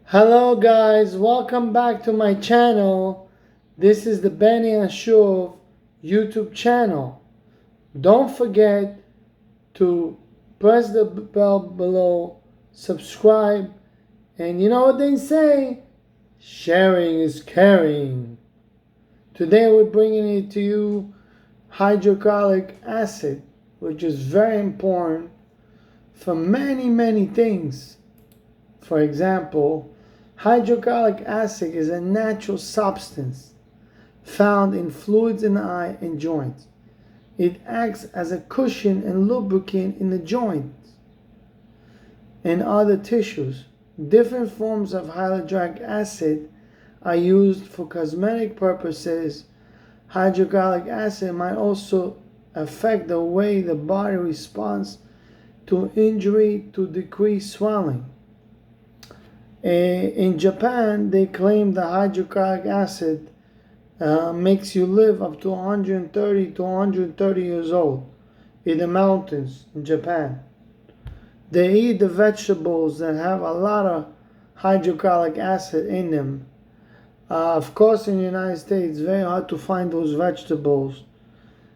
Hello guys, welcome back to my channel. This is the Benny and Shuv YouTube channel. Don't forget to press the bell below, subscribe, and you know what they say, sharing is caring. Today we're bringing it to you hydrochloric acid, which is very important for many things. For example, hydrochloric acid is a natural substance found in fluids in the eye and joints. It acts as a cushion and lubricant in the joints and other tissues. Different forms of hyaluronic acid are used for cosmetic purposes. Hydrochloric acid might also affect the way the body responds to injury to decrease swelling. In Japan, they claim the hydrochloric acid makes you live up to 130 years old in the mountains in Japan. They eat the vegetables that have a lot of hydrochloric acid in them. Of course, in the United States, it's very hard to find those vegetables.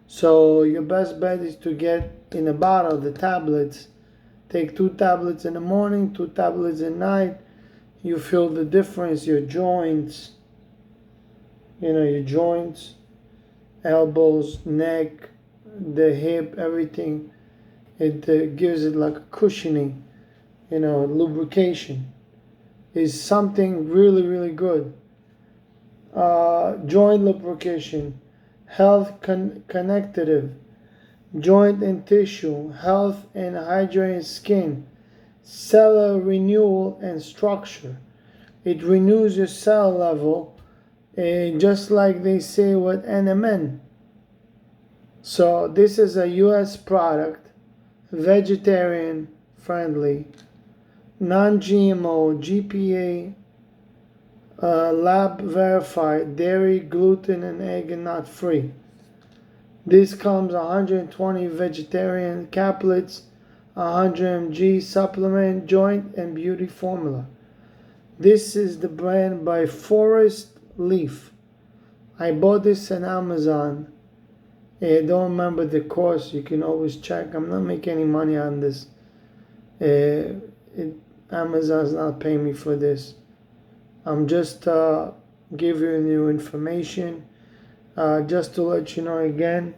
So your best bet is to get in a bottle the tablets. Take 2 tablets in the morning, 2 tablets at night. You feel the difference, your joints, your joints, elbows, neck, the hip, everything. It gives it like a cushioning, lubrication. Is something really good. Joint lubrication, health connective, joint and tissue, health and hydrated skin, cellular renewal and structure. It renews your cell level, just like they say with NMN. So this is a US product, vegetarian friendly, non-GMO, GPA, lab verified, dairy, gluten, and egg and nut free. This comes 120 vegetarian caplets, 100 mg supplement, joint and beauty formula. This is the brand by Forest Leaf. I bought this on Amazon. I don't remember the cost. You can always check. I'm not making any money on this. Amazon's not paying me for this. I'm just giving you new information. Just to let you know again,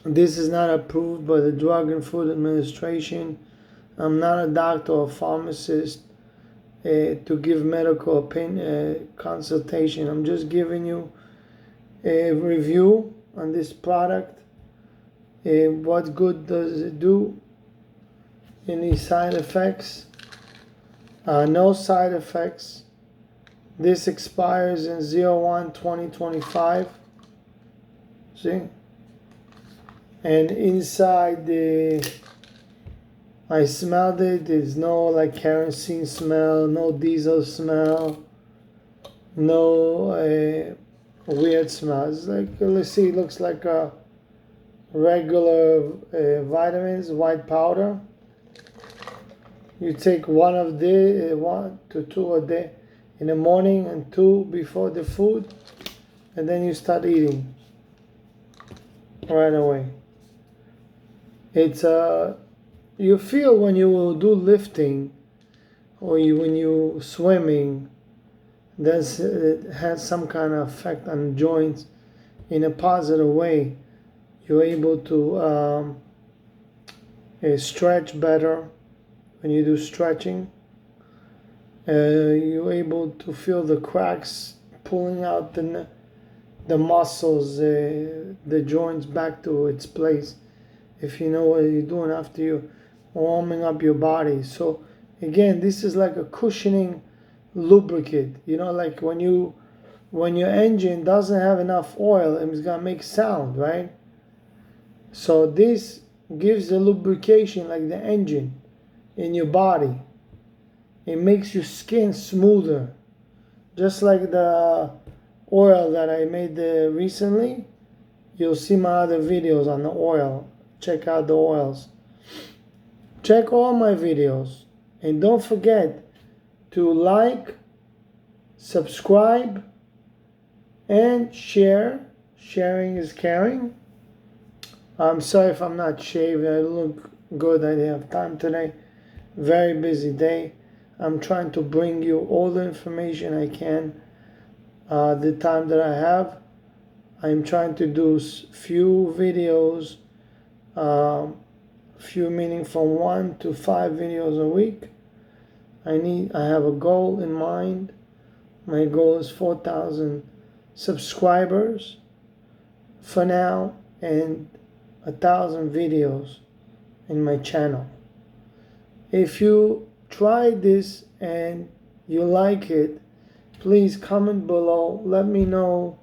this is not approved by the Drug and Food Administration. I'm not a doctor or pharmacist to give medical opinion consultation. I'm just giving you a review on this product. What good does it do? Any side effects? No side effects. This expires in 01/2025. See? And inside I smelled it. There's no like kerosene smell, no diesel smell, no weird smell. It's like, let's see, it looks like a regular vitamins, white powder. You take one to 2 a day in the morning and 2 before the food, and then you start eating right away. It's you feel when you will do lifting or when you swimming, it has some kind of effect on joints in a positive way. You're able to stretch better when you do stretching. You're able to feel the cracks pulling out the muscles, the joints back to its place, if you know what you're doing after you warming up your body. So again, this is like a cushioning lubricant. Like when your engine doesn't have enough oil, it's gonna make sound, right? So this gives the lubrication like the engine in your body. It makes your skin smoother, just like the oil that I made recently. You'll see my other videos on the oil. Check out the oils. Check all my videos. And don't forget to like, subscribe, and share. Sharing is caring. I'm sorry if I'm not shaved. I look good. I didn't have time today. Very busy day. I'm trying to bring you all the information I can. The time that I have, I'm trying to do few videos, few meaning from 1 to 5 videos a week. I have a goal in mind. My goal is 4,000 subscribers for now and 1,000 videos in my channel. If you try this and you like it, please comment below. Let me know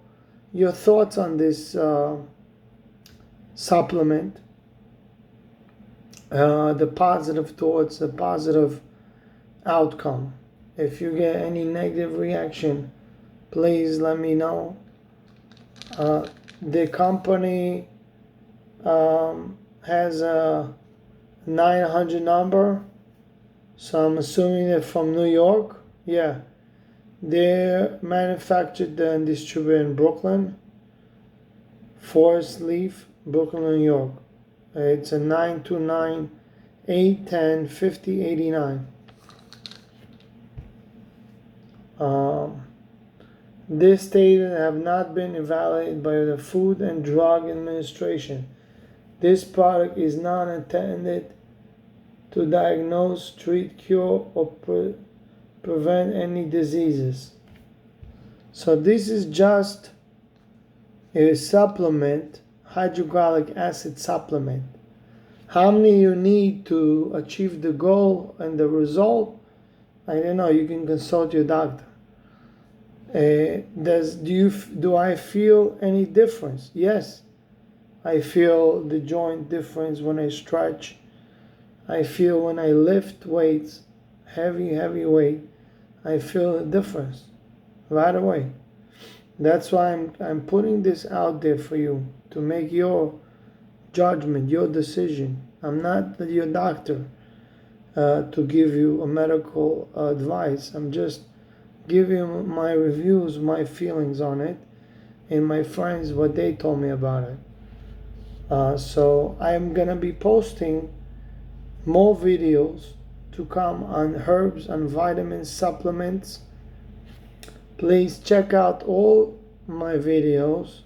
your thoughts on this supplement. The positive thoughts, the positive outcome. If you get any negative reaction, please let me know. The company has a 900 number, so I'm assuming they're from New York. Yeah, they're manufactured and distributed in Brooklyn, Forest Leaf, Brooklyn, New York. It's a 929-810-5089. This statement have not been evaluated by the Food and Drug Administration. This product is not intended to diagnose, treat, cure, or prevent any diseases. So this is just a supplement, hyaluronic acid supplement. How many you need to achieve the goal and the result, I don't know. You can consult your doctor. Do I feel any difference? Yes, I feel the joint difference when I stretch. I feel when I lift weights, heavy weight, I feel a difference right away. That's why I'm putting this out there for you to make your judgment, your decision. I'm not your doctor to give you a medical advice. I'm just giving you my reviews, my feelings on it, and my friends what they told me about it. So I'm gonna be posting more videos to come on herbs and vitamin supplements. Please check out all my videos.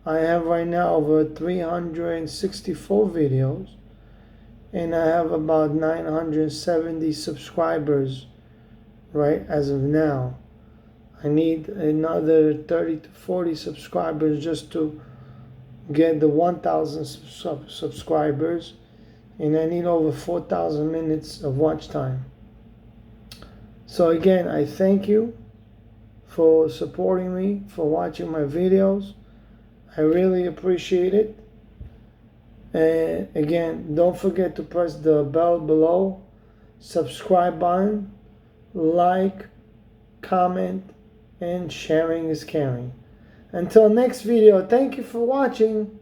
I have right now over 364 videos, and I have about 970 subscribers right as of now. I need another 30 to 40 subscribers just to get the 1,000 subscribers, and I need over 4,000 minutes of watch time. So again, I thank you for supporting me, for watching my videos. I really appreciate it. And again, don't forget to press the bell below, subscribe button, like, comment, and sharing is caring. Until next video, thank you for watching.